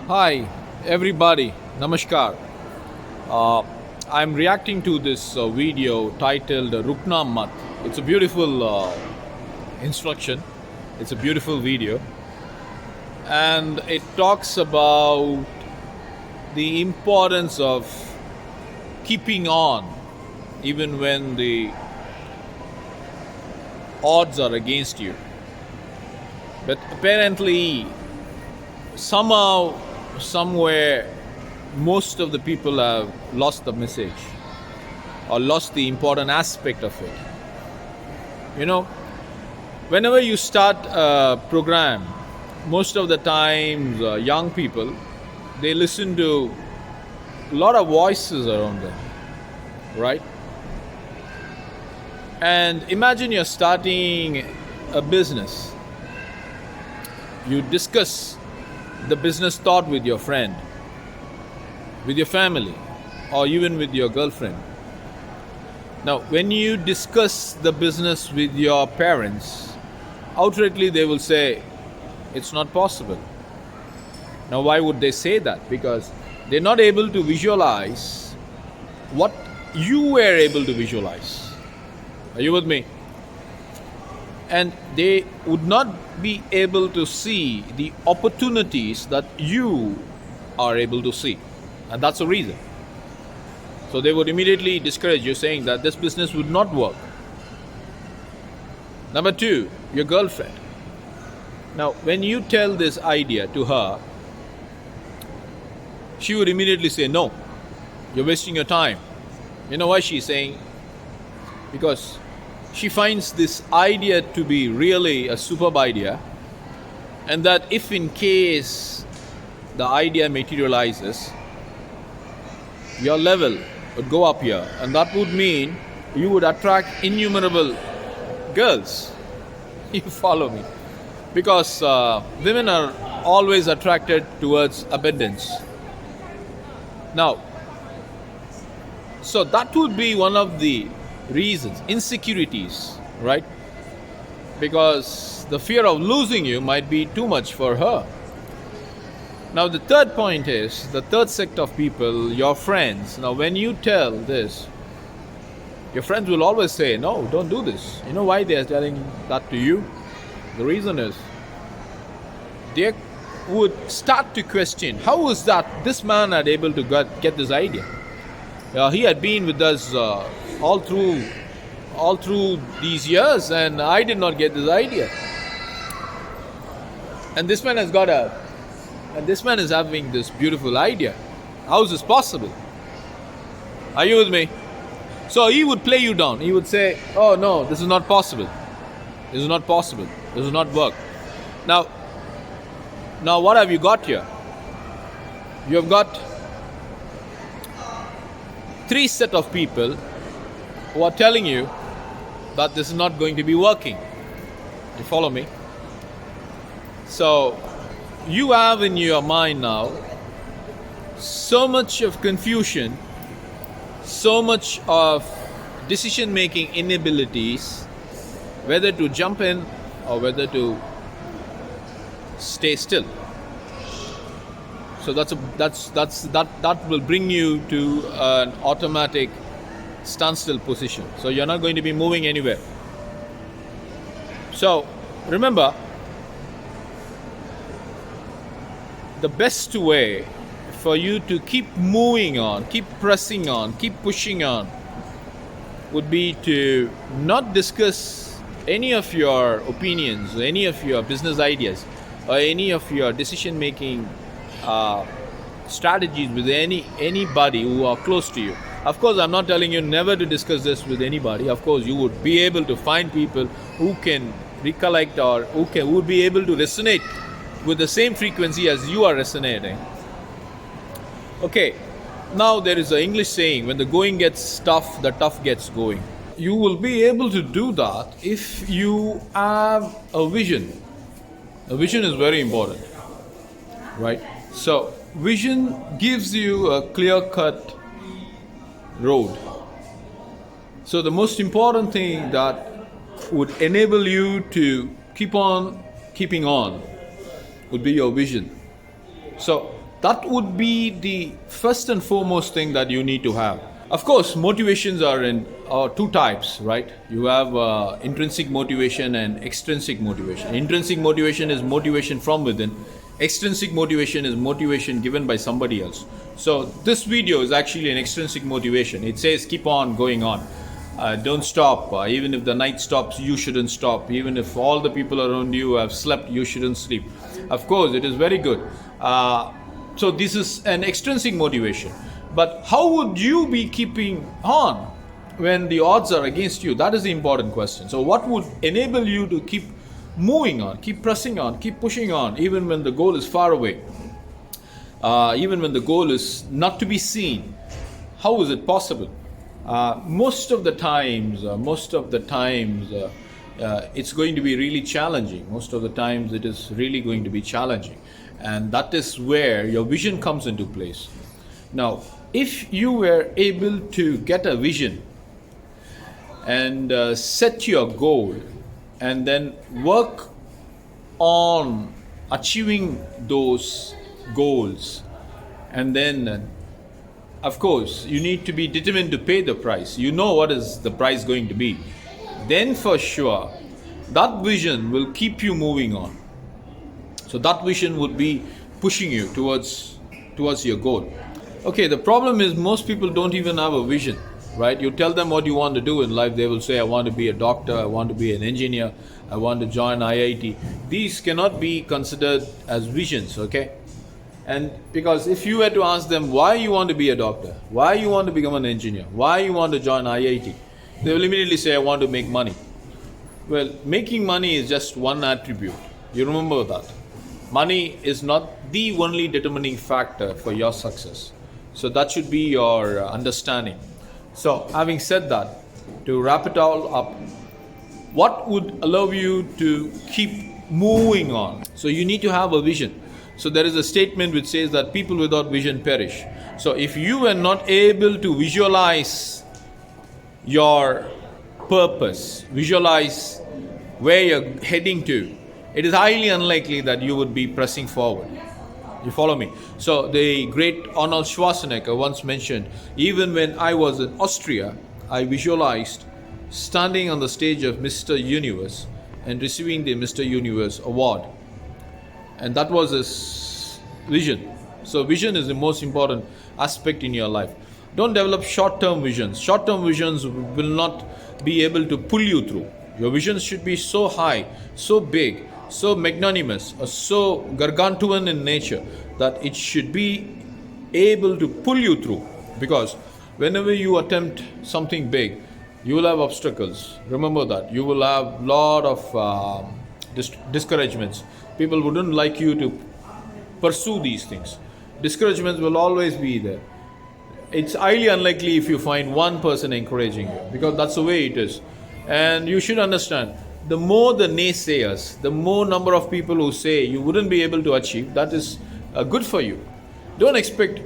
Hi, everybody. Namaskar. Uh, I'm reacting to this video titled Rukna Mat. It's a beautiful instruction. It's a beautiful video. And it talks about the importance of keeping on even when the odds are against you. But apparently, somehow, somewhere, most of the people have lost the message or lost the important aspect of it. You know, whenever you start a program, most of the times young people, they listen to a lot of voices around them, right? And imagine you're starting a business. You discuss the business thought with your friend, with your family, or even with your girlfriend. Now, when you discuss the business with your parents, outrightly they will say, it's not possible. Now, why would they say that? Because they're not able to visualize what you were able to visualize. Are you with me? And they would not be able to see the opportunities that you are able to see. And that's the reason. So they would immediately discourage you, saying that this business would not work. Number two, your girlfriend. Now, when you tell this idea to her, she would immediately say, no, you're wasting your time. You know why she's saying? Because she finds this idea to be really a superb idea, and that if in case the idea materializes, your level would go up here, and that would mean you would attract innumerable girls. You follow me? Because women are always attracted towards abundance. Now, so that would be one of the reasons, insecurities, right? Because the fear of losing you might be too much for her. Now, the third point is the third sect of people, your friends. Now, when you tell this, your friends will always say, no, don't do this. You know why they are telling that to you? The reason is they would start to question, how is that this man had able to get this idea? He had been with us all through these years, and I did not get this idea. And this man is having this beautiful idea. How is this possible? Are you with me? So he would play you down. He would say, oh no, this is not possible. This is not possible. This will not work. Now what have you got here? You have got three set of people who are telling you that this is not going to be working. You follow me? So you have in your mind now so much of confusion, so much of decision-making inabilities, whether to jump in or whether to stay still. So that will bring you to an automatic standstill position. So you're not going to be moving anywhere. So remember, the best way for you to keep moving on, keep pressing on, keep pushing on, would be to not discuss any of your opinions, any of your business ideas, or any of your decision-making strategies with anybody who are close to you. Of course, I'm not telling you never to discuss this with anybody. Of course, you would be able to find people who can recollect or who would be able to resonate with the same frequency as you are resonating. Okay, now there is an English saying, when the going gets tough, the tough gets going. You will be able to do that if you have a vision. A vision is very important, right? So vision gives you a clear-cut road. So the most important thing that would enable you to keep on keeping on would be your vision. So That would be the first and foremost thing that you need to have. Of course, motivations are two types, right? You have intrinsic motivation and extrinsic motivation. Intrinsic motivation is motivation from within. Extrinsic motivation is motivation given by somebody else. So this video is actually an extrinsic motivation. It says keep on going on. Don't stop. Even if the night stops, you shouldn't stop. Even if all the people around you have slept, you shouldn't sleep. Of course, it is very good. So this is an extrinsic motivation. But how would you be keeping on when the odds are against you? That is the important question. So what would enable you to keep moving on, keep pressing on, keep pushing on, even when the goal is far away, even when the goal is not to be seen? How is it possible? Most of the times, it's going to be really challenging. Most of the times it is really going to be challenging. And that is where your vision comes into place. Now, if you were able to get a vision and set your goal and then work on achieving those goals, and then of course you need to be determined to pay the price. You know what is the price going to be. Then for sure that vision will keep you moving on. So that vision would be pushing you towards your goal. Okay, the problem is most people don't even have a vision, right? You tell them what you want to do in life, they will say, I want to be a doctor, I want to be an engineer, I want to join IIT. These cannot be considered as visions, okay? And because if you were to ask them why you want to be a doctor, why you want to become an engineer, why you want to join IIT, they will immediately say, I want to make money. Well, making money is just one attribute. You remember that. Money is not the only determining factor for your success. So that should be your understanding. So having said that, to wrap it all up, what would allow you to keep moving on? So you need to have a vision. So there is a statement which says that people without vision perish. So if you are not able to visualize your purpose, visualize where you're heading to, it is highly unlikely that you would be pressing forward. You follow me? So the great Arnold Schwarzenegger once mentioned, even when I was in Austria, I visualized standing on the stage of Mr. Universe and receiving the Mr. Universe award. And that was his vision. So vision is the most important aspect in your life. Don't develop short-term visions. Short-term visions will not be able to pull you through. Your visions should be so high, so big, so magnanimous, or so gargantuan in nature that it should be able to pull you through. Because whenever you attempt something big, you will have obstacles. Remember that. You will have a lot of discouragements. People wouldn't like you to pursue these things. Discouragements will always be there. It's highly unlikely if you find one person encouraging you, because that's the way it is. And you should understand, the more the naysayers, the more number of people who say you wouldn't be able to achieve, that is good for you. Don't expect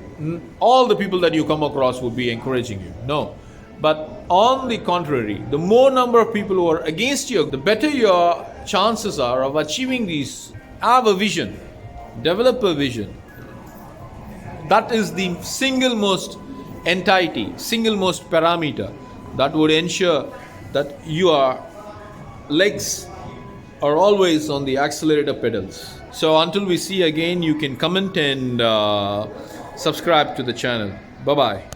all the people that you come across will be encouraging you. No. But on the contrary, the more number of people who are against you, the better your chances are of achieving these. Have a vision. Develop a vision. That is the single most entity, single most parameter that would ensure that your legs are always on the accelerator pedals. So until we see again, you can comment and subscribe to the channel. Bye-bye.